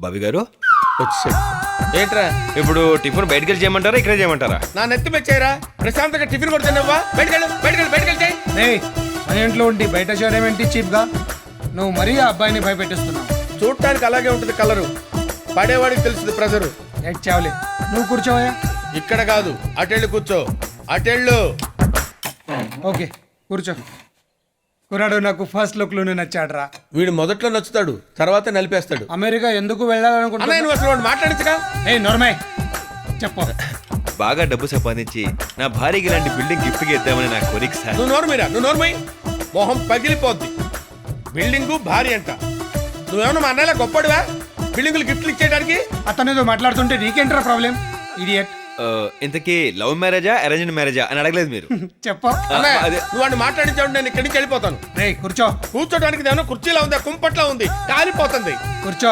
బాబీ గారు వచ్చేసాడు. ఏంట్రా ఇప్పుడు టిఫిన్ బయటకు వెళ్ళి చేయమంటారా ఇక్కడే చేయమంటారా? నా నెత్తి మెచ్చారా? ప్రశాంతంగా టిఫిన్ కూడా తిన్నావా? బయటకెళ్ళి ఏయ్ మన ఇంట్లో ఉండి బయట చేయడం ఏంటి చీప్ గా? నువ్వు మరీ ఆ అబ్బాయిని భయపెట్టిస్తున్నావు. చూడటానికి అలాగే ఉంటుంది కలరు, పడేవాడికి తెలుస్తుంది ప్రెజరు. ఎట్ చావలే నువ్వు కూర్చోవయ్యా. ఇక్కడ కాదు, అటెళ్ళు కూర్చో. అటెళ్ళు. ఓకే కూర్చో. కుర్రాడు నాకు ఫస్ట్ లుక్ లోనే నచ్చాడ్రా. వీడు మొదట్లో నచ్చుతాడు, తర్వాత నలిపేస్తాడు. అమెరికా ఎందుకు అన్నయ్య వెళ్ళాలనుకుంటున్నా? నువ్వు అసలు వాడు మాట్లాడించగా. ఏయ్ నోర్మై చెప్పు. బాగా డబ్బు సంపాదించి నా భార్యకి ఇలాంటి బిల్డింగ్ గిఫ్ట్గా ఇద్దామని నా కోరిక సార్. నువ్వు నోరుమై మొహం పగిలిపోద్ది. బిల్డింగు భారీ అంట. నువ్వేమన్నా మా అన్నయ్యలా గొప్పడివా బిల్డింగులు గిఫ్ట్లు ఇచ్చేయడానికి? అతనితో మాట్లాడుతుంటే నీకేంట్రా ప్రాబ్లం? ఇడియట్. ఇంతకీ లవ్ మ్యారేజా అరేంజ్డ్ మ్యారేజా అని అడగలేదు మీరు. చెప్పు. అన్నయ్య అదే. నువ్వు వాడిని మాట్లాడించావు, నేను ఇక్కడి నుంచి వెళ్ళిపోతాను. రేయ్ కూర్చో. కూర్చోడానికి ఏమన్నా కుర్చీలా ఉందా, కుంపట్లా ఉంది, కాలిపోతుంది. కూర్చో.